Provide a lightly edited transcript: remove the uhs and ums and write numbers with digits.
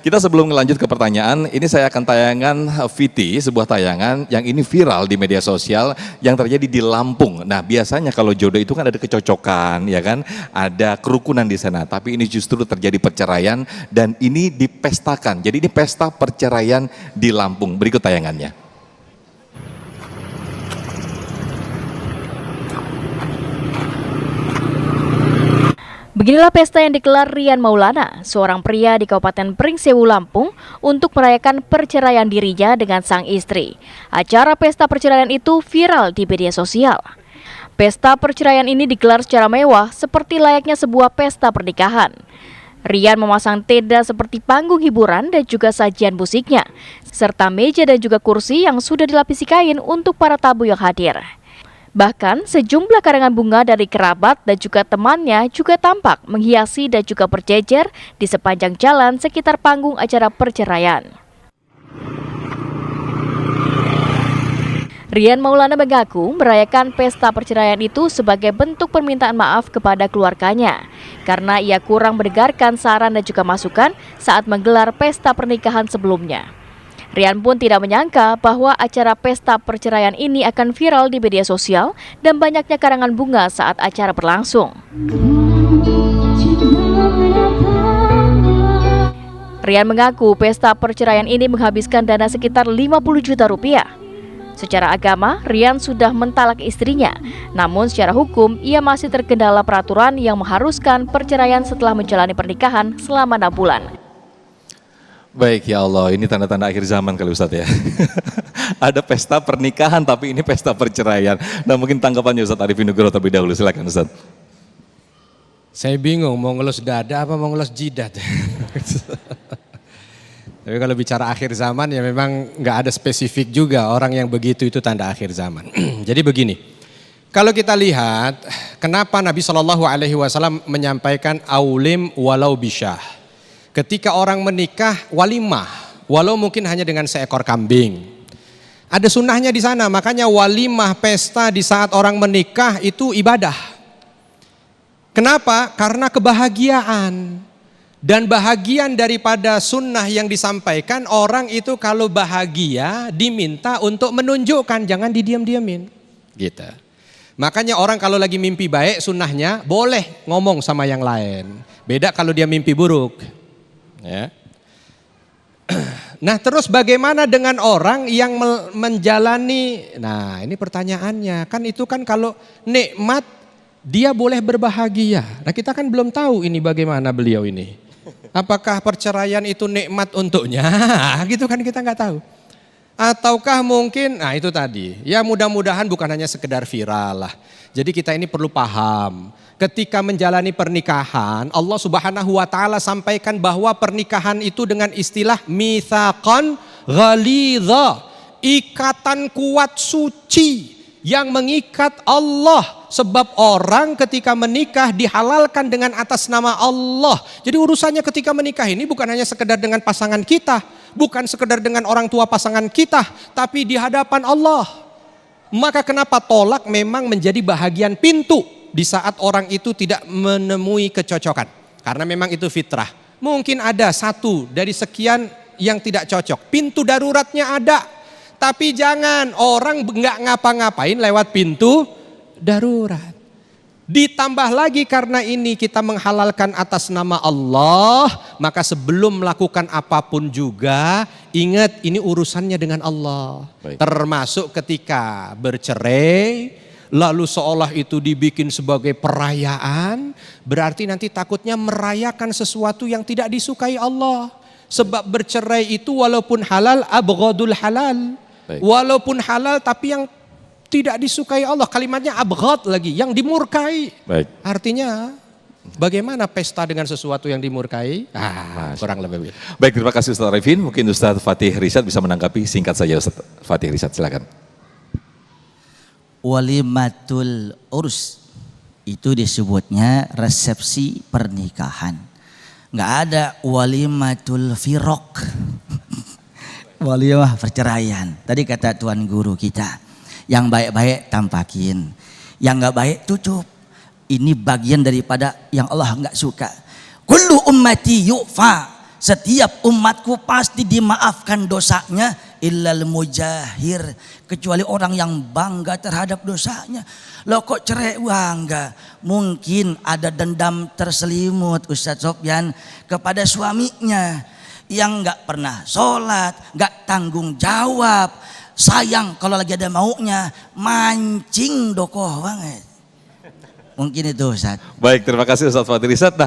Kita sebelum lanjut ke pertanyaan, ini saya akan tayangkan VT, sebuah tayangan yang ini viral di media sosial yang terjadi di Lampung. Nah, biasanya kalau jodoh itu kan ada kecocokan, ya kan? Ada kerukunan di sana, tapi ini justru terjadi perceraian dan ini dipestakan. Jadi ini pesta perceraian di Lampung. Berikut tayangannya. Beginilah pesta yang digelar Rian Maulana, seorang pria di Kabupaten Pringsewu, Lampung, untuk merayakan perceraian dirinya dengan sang istri. Acara pesta perceraian itu viral di media sosial. Pesta perceraian ini digelar secara mewah seperti layaknya sebuah pesta pernikahan. Rian memasang tenda seperti panggung hiburan dan juga sajian musiknya, serta meja dan juga kursi yang sudah dilapisi kain untuk para tamu yang hadir. Bahkan sejumlah karangan bunga dari kerabat dan juga temannya juga tampak menghiasi dan juga berjejer di sepanjang jalan sekitar panggung acara perceraian. Rian Maulana mengaku merayakan pesta perceraian itu sebagai bentuk permintaan maaf kepada keluarganya karena ia kurang mendengarkan saran dan juga masukan saat menggelar pesta pernikahan sebelumnya. Rian pun tidak menyangka bahwa acara pesta perceraian ini akan viral di media sosial dan banyaknya karangan bunga saat acara berlangsung. Rian mengaku pesta perceraian ini menghabiskan dana sekitar 50 juta rupiah. Secara agama, Rian sudah mentalak istrinya, namun secara hukum ia masih terkendala peraturan yang mengharuskan perceraian setelah menjalani pernikahan selama 6 bulan. Baik, ya Allah, ini tanda-tanda akhir zaman kali Ustadz ya. Ada pesta pernikahan tapi ini pesta perceraian. Nah, mungkin tanggapannya Ustadz Arifin Nugroho terlebih dahulu, silakan Ustadz. Saya bingung mau ngelus dada apa mau ngelus jidat. Tapi kalau bicara akhir zaman ya memang nggak ada spesifik juga orang yang begitu itu tanda akhir zaman. Jadi begini, kalau kita lihat kenapa Nabi SAW menyampaikan aulim walau bisyah. Ketika orang menikah walimah, walau mungkin hanya dengan seekor kambing. Ada sunnahnya di sana, makanya walimah pesta di saat orang menikah itu ibadah. Kenapa? Karena kebahagiaan. Dan bahagian daripada sunnah yang disampaikan, orang itu kalau bahagia diminta untuk menunjukkan, jangan didiam-diamin. Gitu. Makanya orang kalau lagi mimpi baik sunnahnya boleh ngomong sama yang lain. Beda kalau dia mimpi buruk. Ya. Nah terus bagaimana dengan orang yang menjalani, nah ini pertanyaannya, kan itu kan kalau nikmat dia boleh berbahagia. Nah kita kan belum tahu ini bagaimana beliau ini. Apakah perceraian itu nikmat untuknya? Gitu kan kita nggak tahu. Ataukah mungkin, nah itu tadi, ya mudah-mudahan bukan hanya sekedar viral lah. Jadi kita ini perlu paham. Ketika menjalani pernikahan, Allah Subhanahu wa taala sampaikan bahwa pernikahan itu dengan istilah mitsaqan ghalidha, ikatan kuat suci yang mengikat Allah. Sebab orang ketika menikah dihalalkan dengan atas nama Allah. Jadi urusannya ketika menikah ini bukan hanya sekedar dengan pasangan kita, bukan sekedar dengan orang tua pasangan kita, tapi di hadapan Allah. Maka kenapa tolak memang menjadi bahagian pintu di saat orang itu tidak menemui kecocokan. Karena memang itu fitrah. Mungkin ada satu dari sekian yang tidak cocok. Pintu daruratnya ada. Tapi jangan orang nggak ngapa-ngapain lewat pintu darurat. Ditambah lagi karena ini kita menghalalkan atas nama Allah, maka sebelum melakukan apapun juga ingat ini urusannya dengan Allah. Baik. Termasuk ketika bercerai, lalu seolah itu dibikin sebagai perayaan, berarti nanti takutnya merayakan sesuatu yang tidak disukai Allah. Sebab bercerai itu walaupun halal, abghadul halal. Baik. Walaupun halal tapi yang tidak disukai Allah, kalimatnya abghad lagi, yang dimurkai. Baik. Artinya bagaimana pesta dengan sesuatu yang dimurkai? Kurang lebih. Baik, terima kasih Ustaz Arifin. Mungkin Ustaz Fatih Rishad bisa menanggapi singkat saja Ustaz Fatih Rishad, silakan. Walimatul urs itu disebutnya resepsi pernikahan. Nggak ada walimatul firok. Walimah perceraian. Tadi kata Tuan Guru kita. Yang baik-baik tampakin, yang nggak baik tutup. Ini bagian daripada yang Allah nggak suka. Kullu ummati yu'fa. Setiap umatku pasti dimaafkan dosanya illal mujahir, kecuali orang yang bangga terhadap dosanya. Loh kok cerai bangga? Mungkin ada dendam terselimut Ustadz Sofyan kepada suaminya yang nggak pernah sholat, nggak tanggung jawab, sayang kalau lagi ada maunya, mancing dokoh banget. Mungkin itu Ustadz. Baik, terima kasih Ustadz Fadil Rizad. Nah,